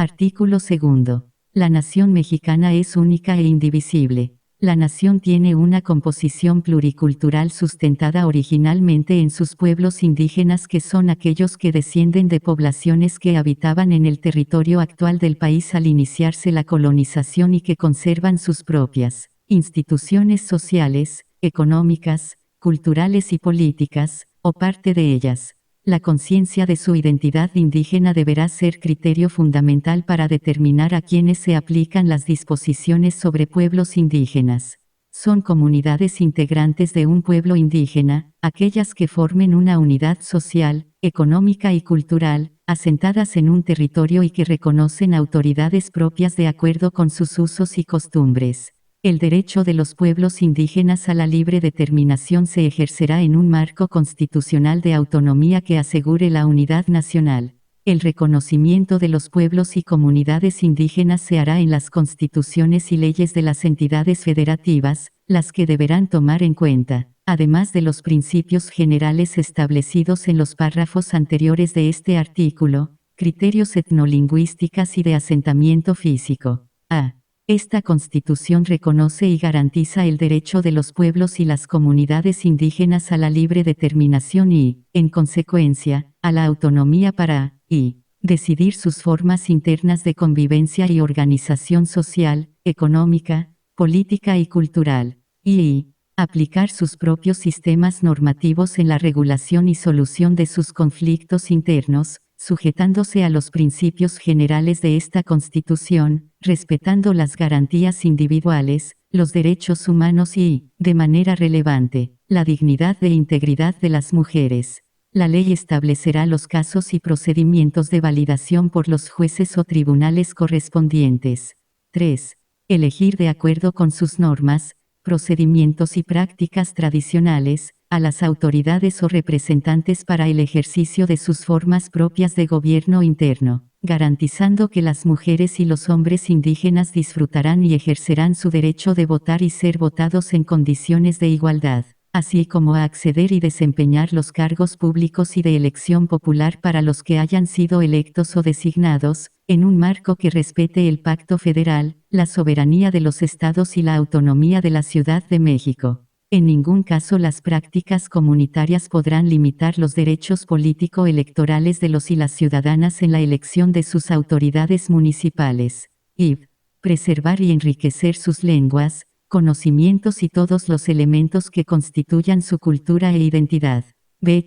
Artículo 2. La nación mexicana es única e indivisible. La nación tiene una composición pluricultural sustentada originalmente en sus pueblos indígenas, que son aquellos que descienden de poblaciones que habitaban en el territorio actual del país al iniciarse la colonización y que conservan sus propias instituciones sociales, económicas, culturales y políticas, o parte de ellas. La conciencia de su identidad indígena deberá ser criterio fundamental para determinar a quiénes se aplican las disposiciones sobre pueblos indígenas. Son comunidades integrantes de un pueblo indígena, aquellas que formen una unidad social, económica y cultural, asentadas en un territorio y que reconocen autoridades propias de acuerdo con sus usos y costumbres. El derecho de los pueblos indígenas a la libre determinación se ejercerá en un marco constitucional de autonomía que asegure la unidad nacional. El reconocimiento de los pueblos y comunidades indígenas se hará en las constituciones y leyes de las entidades federativas, las que deberán tomar en cuenta, además de los principios generales establecidos en los párrafos anteriores de este artículo, criterios etnolingüísticas y de asentamiento físico. A. Esta Constitución reconoce y garantiza el derecho de los pueblos y las comunidades indígenas a la libre determinación y, en consecuencia, a la autonomía para, y, decidir sus formas internas de convivencia y organización social, económica, política y cultural, y, aplicar sus propios sistemas normativos en la regulación y solución de sus conflictos internos, sujetándose a los principios generales de esta Constitución, respetando las garantías individuales, los derechos humanos y, de manera relevante, la dignidad e integridad de las mujeres. La ley establecerá los casos y procedimientos de validación por los jueces o tribunales correspondientes. 3. Elegir de acuerdo con sus normas, procedimientos y prácticas tradicionales, a las autoridades o representantes para el ejercicio de sus formas propias de gobierno interno, garantizando que las mujeres y los hombres indígenas disfrutarán y ejercerán su derecho de votar y ser votados en condiciones de igualdad, así como a acceder y desempeñar los cargos públicos y de elección popular para los que hayan sido electos o designados, en un marco que respete el Pacto Federal, la soberanía de los estados y la autonomía de la Ciudad de México. En ningún caso las prácticas comunitarias podrán limitar los derechos político-electorales de los y las ciudadanas en la elección de sus autoridades municipales. Y preservar y enriquecer sus lenguas, conocimientos y todos los elementos que constituyan su cultura e identidad. B.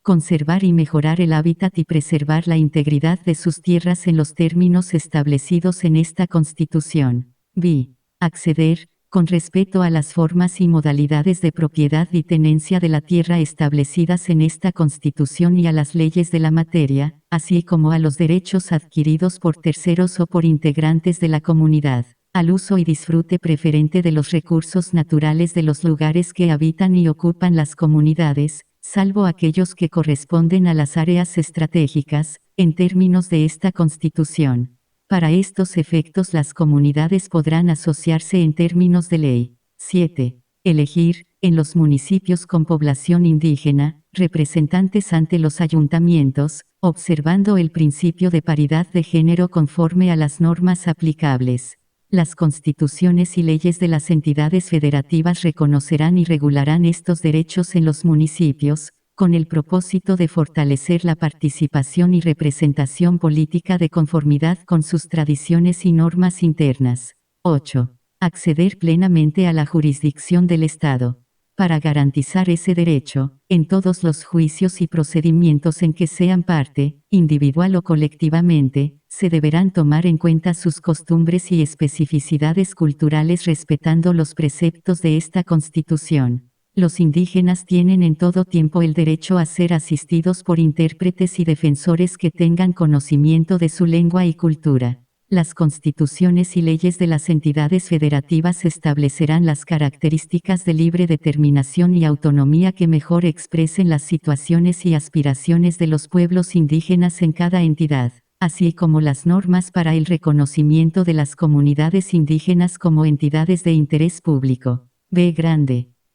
Conservar y mejorar el hábitat y preservar la integridad de sus tierras en los términos establecidos en esta Constitución. B. Acceder, con respeto a las formas y modalidades de propiedad y tenencia de la tierra establecidas en esta Constitución y a las leyes de la materia, así como a los derechos adquiridos por terceros o por integrantes de la comunidad, al uso y disfrute preferente de los recursos naturales de los lugares que habitan y ocupan las comunidades, salvo aquellos que corresponden a las áreas estratégicas, en términos de esta Constitución. Para estos efectos las comunidades podrán asociarse en términos de ley. 7. Elegir, en los municipios con población indígena, representantes ante los ayuntamientos, observando el principio de paridad de género conforme a las normas aplicables. Las constituciones y leyes de las entidades federativas reconocerán y regularán estos derechos en los municipios, con el propósito de fortalecer la participación y representación política de conformidad con sus tradiciones y normas internas. 8. Acceder plenamente a la jurisdicción del Estado. Para garantizar ese derecho, en todos los juicios y procedimientos en que sean parte, individual o colectivamente, se deberán tomar en cuenta sus costumbres y especificidades culturales respetando los preceptos de esta Constitución. Los indígenas tienen en todo tiempo el derecho a ser asistidos por intérpretes y defensores que tengan conocimiento de su lengua y cultura. Las constituciones y leyes de las entidades federativas establecerán las características de libre determinación y autonomía que mejor expresen las situaciones y aspiraciones de los pueblos indígenas en cada entidad, así como las normas para el reconocimiento de las comunidades indígenas como entidades de interés público. B.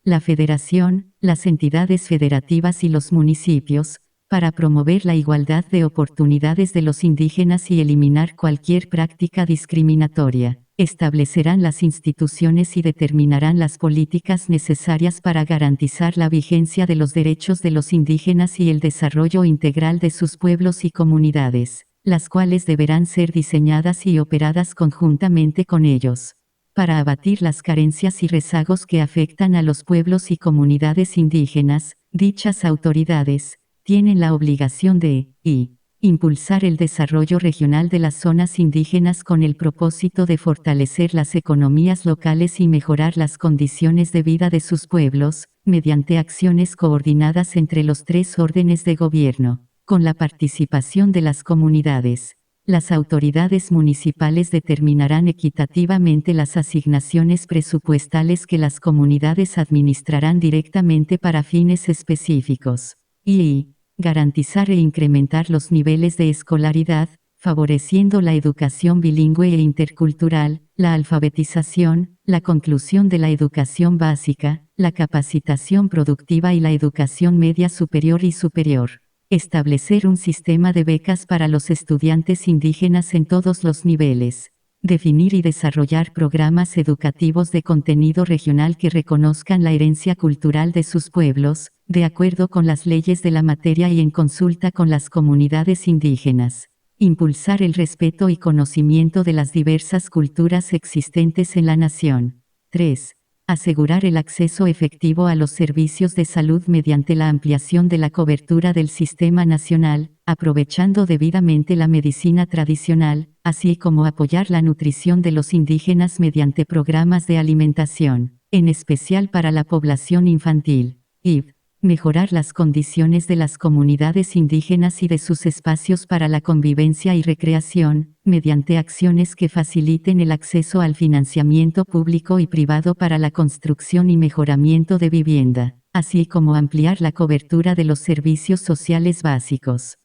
La Federación, las entidades federativas y los municipios, para promover la igualdad de oportunidades de los indígenas y eliminar cualquier práctica discriminatoria. Establecerán las instituciones y determinarán las políticas necesarias para garantizar la vigencia de los derechos de los indígenas y el desarrollo integral de sus pueblos y comunidades, las cuales deberán ser diseñadas y operadas conjuntamente con ellos. Para abatir las carencias y rezagos que afectan a los pueblos y comunidades indígenas, dichas autoridades tienen la obligación de impulsar el desarrollo regional de las zonas indígenas con el propósito de fortalecer las economías locales y mejorar las condiciones de vida de sus pueblos, mediante acciones coordinadas entre los tres órdenes de gobierno, con la participación de las comunidades. Las autoridades municipales determinarán equitativamente las asignaciones presupuestales que las comunidades administrarán directamente para fines específicos. Y garantizar e incrementar los niveles de escolaridad, favoreciendo la educación bilingüe e intercultural, la alfabetización, la conclusión de la educación básica, la capacitación productiva y la educación media superior y superior. Establecer un sistema de becas para los estudiantes indígenas en todos los niveles. Definir y desarrollar programas educativos de contenido regional que reconozcan la herencia cultural de sus pueblos, de acuerdo con las leyes de la materia y en consulta con las comunidades indígenas. Impulsar el respeto y conocimiento de las diversas culturas existentes en la nación. 3. Asegurar el acceso efectivo a los servicios de salud mediante la ampliación de la cobertura del sistema nacional, aprovechando debidamente la medicina tradicional, así como apoyar la nutrición de los indígenas mediante programas de alimentación, en especial para la población infantil. Mejorar las condiciones de las comunidades indígenas y de sus espacios para la convivencia y recreación, mediante acciones que faciliten el acceso al financiamiento público y privado para la construcción y mejoramiento de vivienda, así como ampliar la cobertura de los servicios sociales básicos.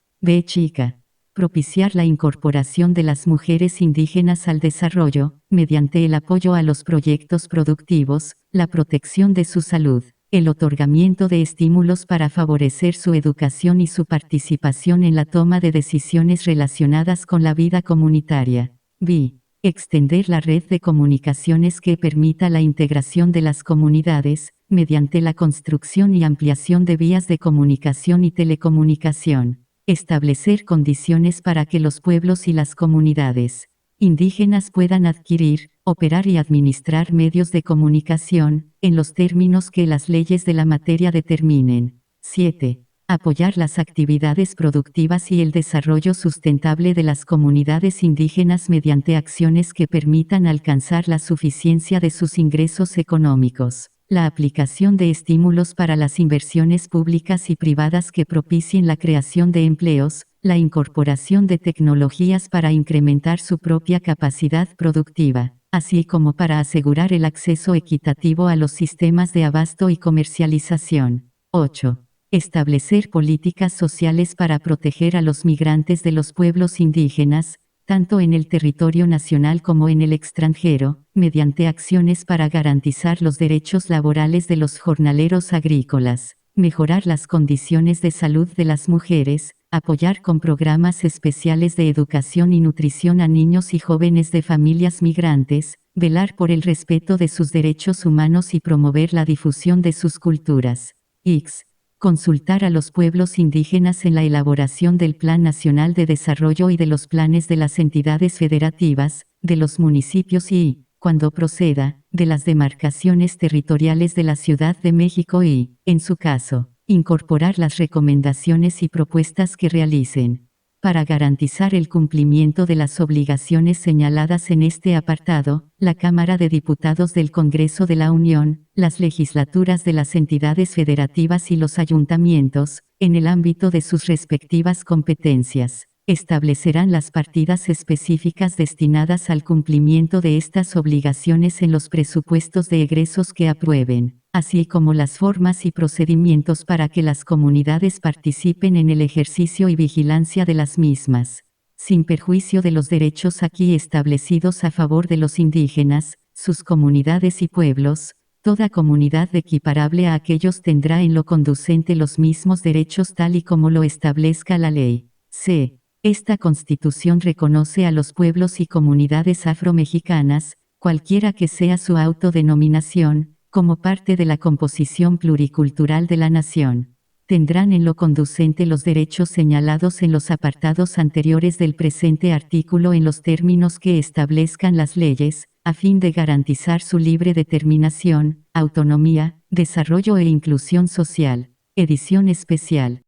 Chica. Propiciar la incorporación de las mujeres indígenas al desarrollo, mediante el apoyo a los proyectos productivos, la protección de su salud, el otorgamiento de estímulos para favorecer su educación y su participación en la toma de decisiones relacionadas con la vida comunitaria. Extender la red de comunicaciones que permita la integración de las comunidades, mediante la construcción y ampliación de vías de comunicación y telecomunicación. Establecer condiciones para que los pueblos y las comunidades indígenas puedan adquirir, operar y administrar medios de comunicación, en los términos que las leyes de la materia determinen. 7. Apoyar las actividades productivas y el desarrollo sustentable de las comunidades indígenas mediante acciones que permitan alcanzar la suficiencia de sus ingresos económicos. La aplicación de estímulos para las inversiones públicas y privadas que propicien la creación de empleos, la incorporación de tecnologías para incrementar su propia capacidad productiva, así como para asegurar el acceso equitativo a los sistemas de abasto y comercialización. 8. Establecer políticas sociales para proteger a los migrantes de los pueblos indígenas, tanto en el territorio nacional como en el extranjero, mediante acciones para garantizar los derechos laborales de los jornaleros agrícolas, mejorar las condiciones de salud de las mujeres, apoyar con programas especiales de educación y nutrición a niños y jóvenes de familias migrantes, velar por el respeto de sus derechos humanos y promover la difusión de sus culturas. Consultar a los pueblos indígenas en la elaboración del Plan Nacional de Desarrollo y de los planes de las entidades federativas, de los municipios y, cuando proceda, de las demarcaciones territoriales de la Ciudad de México y, en su caso, incorporar las recomendaciones y propuestas que realicen. Para garantizar el cumplimiento de las obligaciones señaladas en este apartado, la Cámara de Diputados del Congreso de la Unión, las legislaturas de las entidades federativas y los ayuntamientos, en el ámbito de sus respectivas competencias, establecerán las partidas específicas destinadas al cumplimiento de estas obligaciones en los presupuestos de egresos que aprueben, así como las formas y procedimientos para que las comunidades participen en el ejercicio y vigilancia de las mismas, sin perjuicio de los derechos aquí establecidos a favor de los indígenas, sus comunidades y pueblos, Toda comunidad equiparable a aquellos tendrá en lo conducente los mismos derechos tal y como lo establezca la ley. C. Esta Constitución reconoce a los pueblos y comunidades afromexicanas, cualquiera que sea su autodenominación, como parte de la composición pluricultural de la nación. Tendrán en lo conducente los derechos señalados en los apartados anteriores del presente artículo en los términos que establezcan las leyes, a fin de garantizar su libre determinación, autonomía, desarrollo e inclusión social. Edición especial.